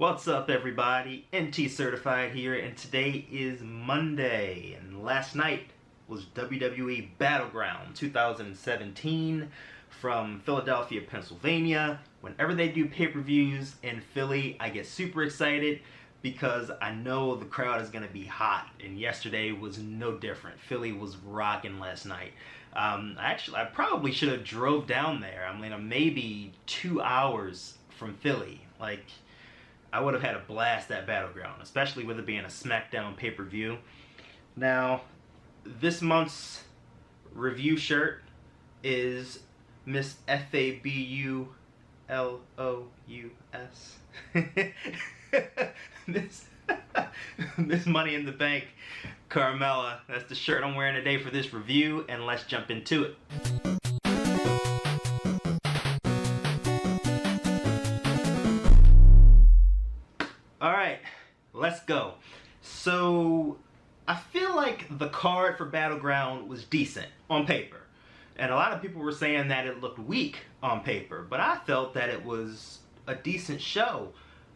What's up, everybody? Ntcertified here, and today is Monday, and last night was WWE Battleground 2017 from Philadelphia, Pennsylvania. Whenever they do pay-per-views in Philly, I get super excited because I know the crowd is going to be hot, and yesterday was no different. Philly was rocking last night. I probably should have drove down there. I mean, I'm maybe 2 hours from Philly. Like, I would have had a blast at Battleground, especially with it being a Smackdown pay-per-view. Now, this month's review shirt is Miss Fabulous. Miss Money in the Bank Carmella. That's the shirt I'm wearing today for this review, and let's jump into it. Alright, let's go. So, I feel like the card for Battleground was decent on paper. And a lot of people were saying that it looked weak on paper, but I felt that it was a decent show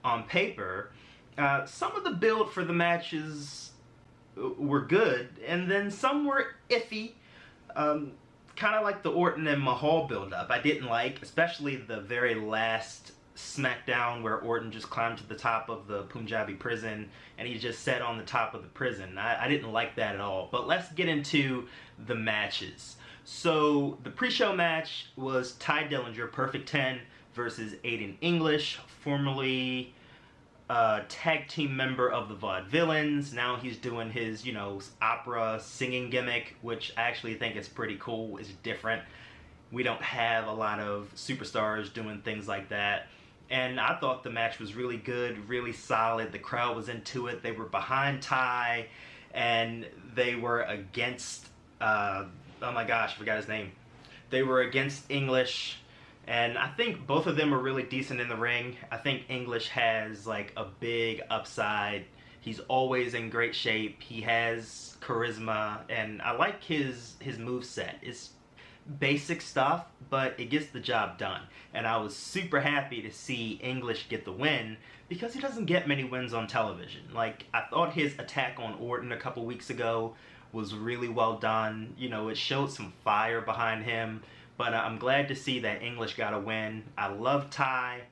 on paper. Some of the build for the matches were good, and then some were iffy. Kind of like the Orton and Mahal build-up. I didn't like, especially the very last Smackdown where Orton just climbed to the top of the Punjabi prison and he just sat on the top of the prison. I didn't like that at all. But let's get into the matches. So the pre-show match was Tye Dillinger, Perfect 10, versus Aiden English, formerly a tag team member of the Vaudevillains. Now he's doing his, opera singing gimmick, which I actually think is pretty cool. It's different. We don't have a lot of superstars doing things like that. And I thought the match was really good, really solid. The crowd was into it. They were behind Tye, and they were against, oh my gosh, I forgot his name. They were against English, and I think both of them are really decent in the ring. I think English has like a big upside. He's always in great shape. He has charisma, and I like his moveset. It's basic stuff, but it gets the job done. And I was super happy to see English get the win because he doesn't get many wins on television. Like, I thought his attack on Orton a couple weeks ago was really well done. It showed some fire behind him, but I'm glad to see that English got a win. I love Tye.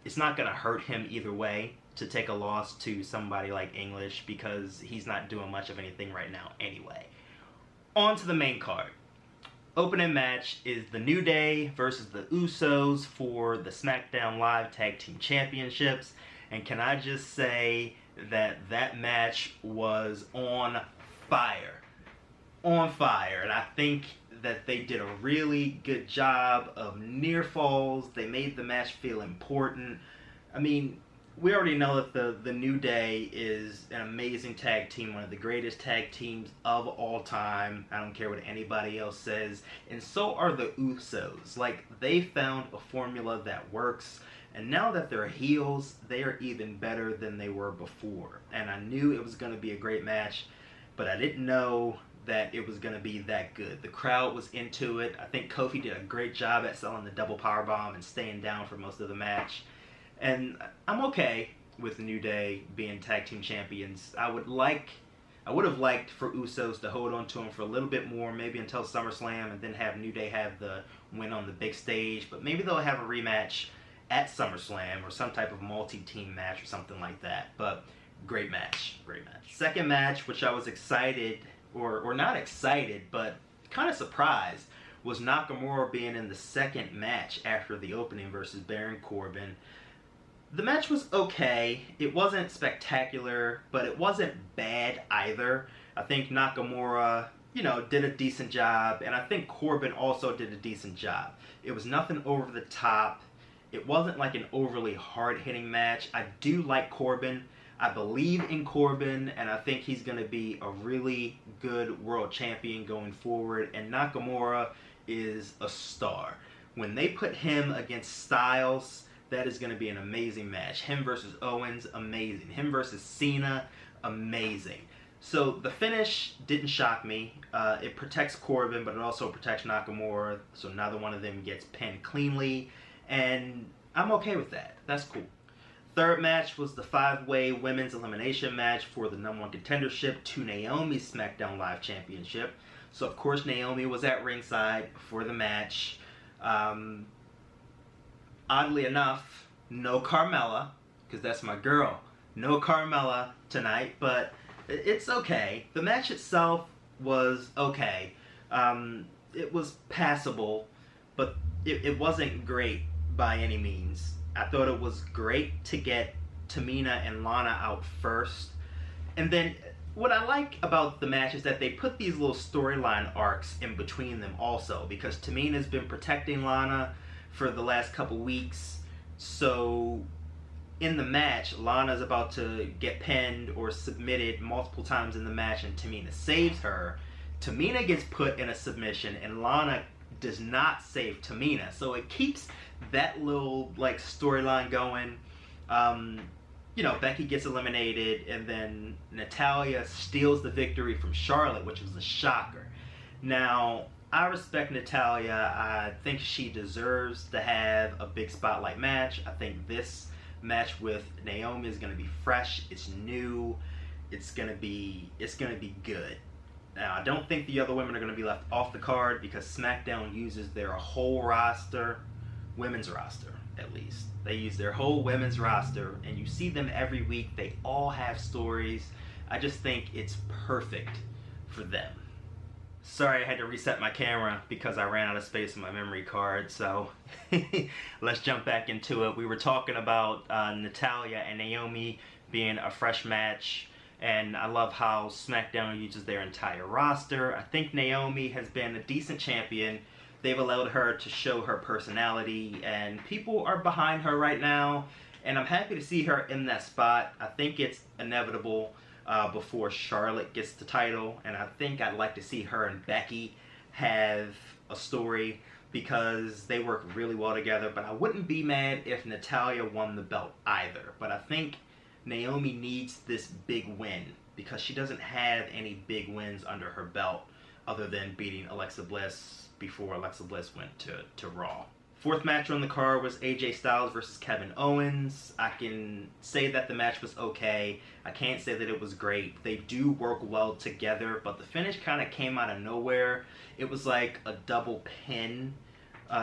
It's not going to hurt him either way to take a loss to somebody like English because he's not doing much of anything right now anyway. On to the main card. Opening match is the New Day versus the Usos for the SmackDown Live Tag Team Championships. And can I just say that that match was on fire. On fire. And I think that they did a really good job of near falls. They made the match feel important. I mean, we already know that the New Day is an amazing tag team, one of the greatest tag teams of all time. I don't care what anybody else says. And so are the Usos. Like, they found a formula that works. And now that they're heels, they are even better than they were before. And I knew it was going to be a great match, but I didn't know that it was going to be that good. The crowd was into it. I think Kofi did a great job at selling the double powerbomb and staying down for most of the match. And I'm okay with the New Day being tag team champions. I would have liked for Usos to hold on to them for a little bit more, maybe until SummerSlam, and then have New Day have the win on the big stage. But maybe they'll have a rematch at SummerSlam or some type of multi-team match or something like that. But great match, great match. Second match, which I was excited, or not excited, but kind of surprised, was Nakamura being in the second match after the opening versus Baron Corbin. The match was okay. It wasn't spectacular, but it wasn't bad either. I think Nakamura, did a decent job, and I think Corbin also did a decent job. It was nothing over the top. It wasn't like an overly hard-hitting match. I do like Corbin. I believe in Corbin, and I think he's going to be a really good world champion going forward, and Nakamura is a star. When they put him against Styles, that is going to be an amazing match. Him versus Owens, amazing. Him versus Cena, amazing. So the finish didn't shock me. It protects Corbin, but it also protects Nakamura, so neither one of them gets pinned cleanly, and I'm okay with that. That's cool. third match was the 5-way women's elimination match for the #1 contendership to Naomi's SmackDown Live Championship. So, of course, Naomi was at ringside for the match. Oddly enough, no Carmella, because that's my girl. No Carmella tonight, but it's okay. The match itself was okay. It was passable, but it wasn't great by any means. I thought it was great to get Tamina and Lana out first. And then what I like about the match is that they put these little storyline arcs in between them also, because Tamina's been protecting Lana for the last couple weeks. So in the match, Lana's about to get pinned or submitted multiple times in the match, and Tamina saves her. Tamina gets put in a submission, and Lana does not save Tamina. So it keeps that little like storyline going. You know, Becky gets eliminated, and then Natalya steals the victory from Charlotte, which was a shocker. Now, I respect Natalya. I think she deserves to have a big spotlight match. I think this match with Naomi is going to be fresh. It's new. It's going to be good. Now, I don't think the other women are going to be left off the card, because SmackDown uses their whole roster, women's roster at least. They use their whole women's roster, and you see them every week. They all have stories. I just think it's perfect for them. Sorry, I had to reset my camera because I ran out of space on my memory card, so let's jump back into it. We were talking about Natalya and Naomi being a fresh match, and I love how SmackDown uses their entire roster. I think Naomi has been a decent champion. They've allowed her to show her personality, and people are behind her right now, and I'm happy to see her in that spot. I think it's inevitable before Charlotte gets the title, and I think I'd like to see her and Becky have a story, because they work really well together. But I wouldn't be mad if Natalya won the belt either. But I think Naomi needs this big win, because she doesn't have any big wins under her belt other than beating Alexa Bliss before Alexa Bliss went to Raw. Fourth match on the card was AJ Styles versus Kevin Owens. I can say that the match was okay. I can't say that it was great. They do work well together, but the finish kind of came out of nowhere. It was like a double pin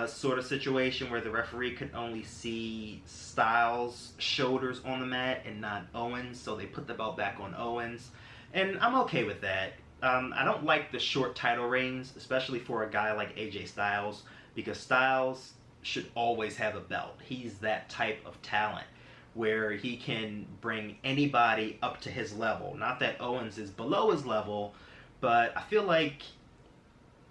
sort of situation where the referee could only see Styles' shoulders on the mat and not Owens, so they put the belt back on Owens. And I'm okay with that. I don't like the short title reigns, especially for a guy like AJ Styles, because Styles should always have a belt. He's that type of talent where he can bring anybody up to his level. Not that Owens is below his level, but I feel like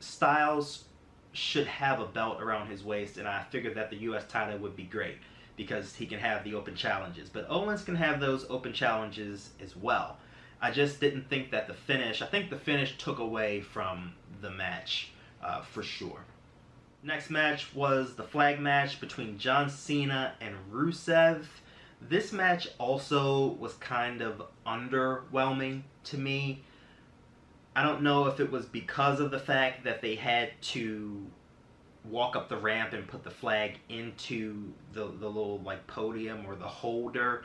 Styles should have a belt around his waist, and I figured that the US title would be great because he can have the open challenges. But Owens can have those open challenges as well. I just didn't think that the finish, I think the finish took away from the match for sure. Next match was the flag match between John Cena and Rusev. This match also was kind of underwhelming to me. I don't know if it was because of the fact that they had to walk up the ramp and put the flag into the little like podium or the holder,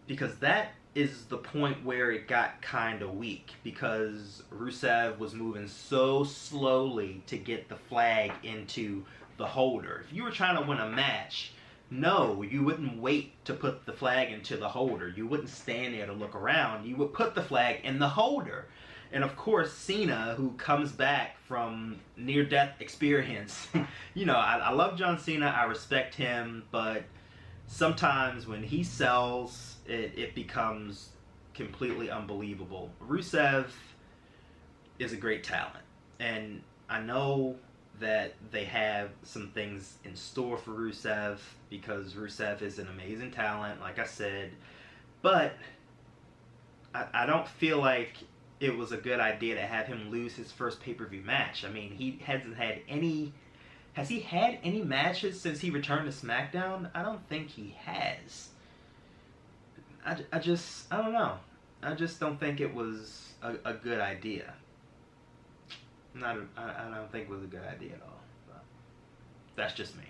because that is the point where it got kind of weak, because Rusev was moving so slowly to get the flag into the holder. If you were trying to win a match, no, you wouldn't wait to put the flag into the holder. You wouldn't stand there to look around. You would put the flag in the holder. And of course, Cena, who comes back from near-death experience, you know, I love John Cena, I respect him, but sometimes when he sells, it becomes completely unbelievable. Rusev is a great talent, and I know that they have some things in store for Rusev, because Rusev is an amazing talent, like I said, but I don't feel like it was a good idea to have him lose his first pay-per-view match. I mean, he hasn't had any... Has he had any matches since he returned to SmackDown? I don't think he has. I don't know. I just don't think it was a good idea. I don't think it was a good idea at all. But that's just me.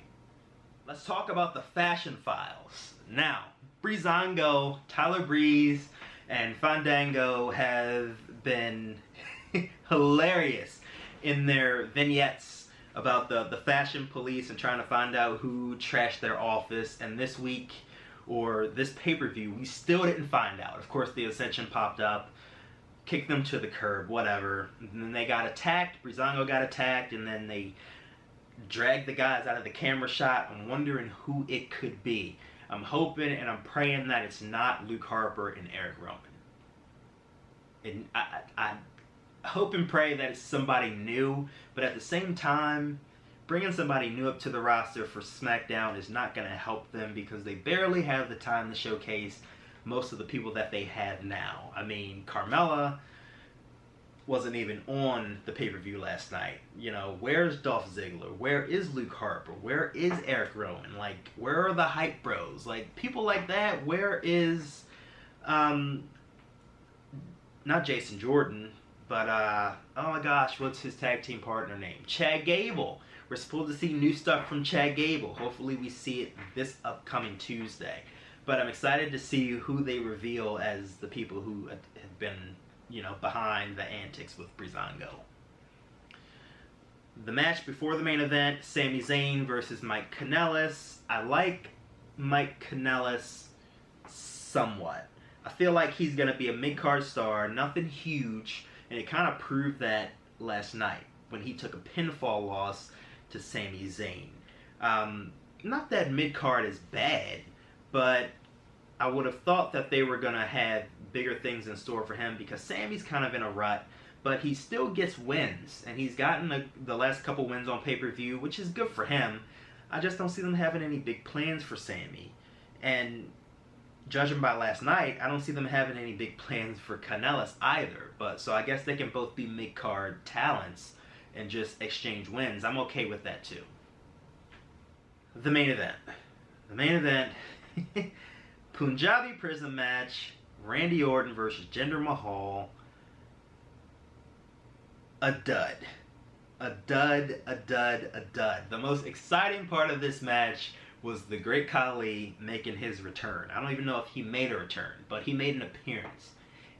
let's talk about the Fashion Files. Now, Breezango, Tyler Breeze, and Fandango have been hilarious in their vignettes about the fashion police and trying to find out who trashed their office. And this week, or this pay-per-view, we still didn't find out. Of course, the Ascension popped up, kicked them to the curb, whatever. And then they got attacked, Breezango got attacked, and then they dragged the guys out of the camera shot. I'm wondering who it could be. I'm hoping and I'm praying that it's not Luke Harper and Eric Rowan. And I hope and pray that it's somebody new, but at the same time, bringing somebody new up to the roster for SmackDown is not going to help them because they barely have the time to showcase most of the people that they have now. I mean, Carmella wasn't even on the pay-per-view last night. You know, where's Dolph Ziggler? Where is Luke Harper? Where is Eric Rowan? Like, where are the Hype Bros? Like, people like that. Where is, not Jason Jordan, but, oh my gosh, what's his tag team partner name? Chad Gable. We're supposed to see new stuff from Chad Gable. Hopefully we see it this upcoming Tuesday. But I'm excited to see who they reveal as the people who have been, you know, behind the antics with Breezango. The match before the main event, Sami Zayn versus Mike Kanellis. I like Mike Kanellis somewhat. I feel like he's going to be a mid-card star, nothing huge, and it kind of proved that last night when he took a pinfall loss to Sami Zayn. Not that mid-card is bad, but I would have thought that they were going to have bigger things in store for him because Sammy's kind of in a rut, but he still gets wins, and he's gotten the last couple wins on pay-per-view, which is good for him. I just don't see them having any big plans for Sammy. And judging by last night, I don't see them having any big plans for Kanellis either. But so I guess they can both be mid-card talents and just exchange wins. I'm okay with that too. The main event. The main event, Punjabi Prison match, Randy Orton versus Jinder Mahal. A dud. A dud, a dud, a dud. The most exciting part of this match was the Great Khali making his return. I don't even know if he made a return, but he made an appearance,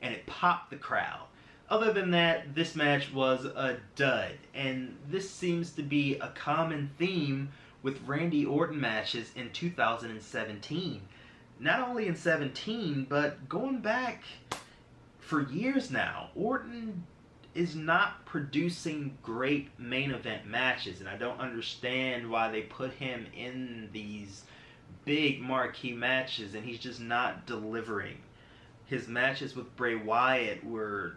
and it popped the crowd. Other than that, this match was a dud, and this seems to be a common theme with Randy Orton matches in 2017. Not only in 17, but going back for years now, Orton is not producing great main event matches, and I don't understand why they put him in these big marquee matches and he's just not delivering. His matches with Bray Wyatt were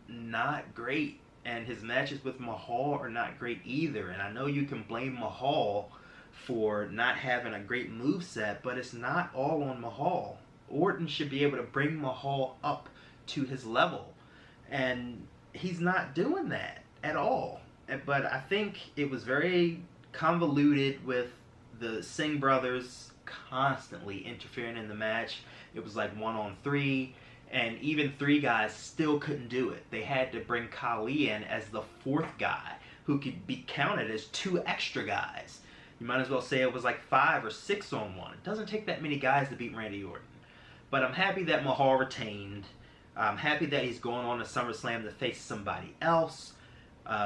not great, and his matches with Mahal are not great either. And I know you can blame Mahal for not having a great moveset, but it's not all on Mahal. Orton should be able to bring Mahal up to his level, and he's not doing that at all. But I think it was very convoluted with the Singh brothers constantly interfering in the match. It was like 1-on-3, and even 3 guys still couldn't do it. They had to bring Khali in as the 4th guy who could be counted as 2 extra guys. You might as well say it was like 5 or 6-on-1. It doesn't take that many guys to beat Randy Orton. But I'm happy that Mahal retained. I'm happy that he's going on to SummerSlam to face somebody else.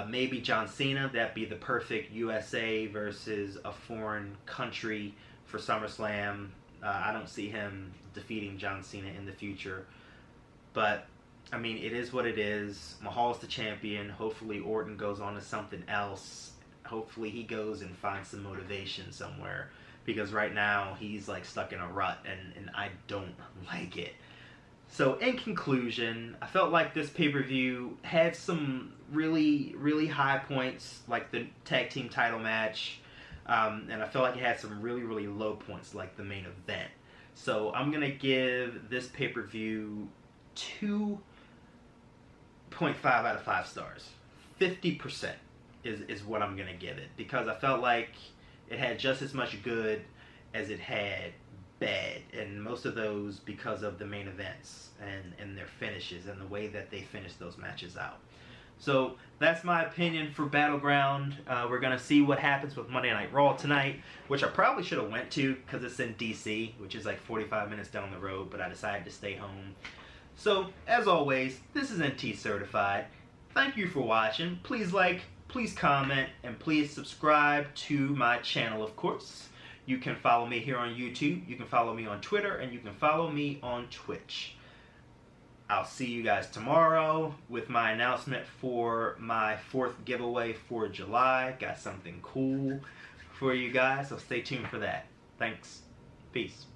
Maybe John Cena. That'd be the perfect USA versus a foreign country for SummerSlam. I don't see him defeating John Cena in the future. But, I mean, it is what it is. Mahal's the champion. Hopefully Orton goes on to something else. Hopefully he goes and finds some motivation somewhere. Because right now he's like stuck in a rut, and I don't like it. So in conclusion, I felt like this pay-per-view had some really, really high points, like the tag team title match. And I felt like it had some really, really low points, like the main event. So I'm going to give this pay-per-view 2.5 out of 5 stars. 50% is what I'm going to give it. Because I felt like it had just as much good as it had bad, and most of those because of the main events and their finishes and the way that they finished those matches out. So that's my opinion for Battleground. We're going to see what happens with Monday Night Raw tonight, which I probably should have went to because it's in DC, which is like 45 minutes down the road, but I decided to stay home. So, as always, this is Ntcertified. Thank you for watching. Please like, please comment, and please subscribe to my channel, of course. You can follow me here on YouTube, you can follow me on Twitter, and you can follow me on Twitch. I'll see you guys tomorrow with my announcement for my 4th giveaway for July. Got something cool for you guys, so stay tuned for that. Thanks. Peace.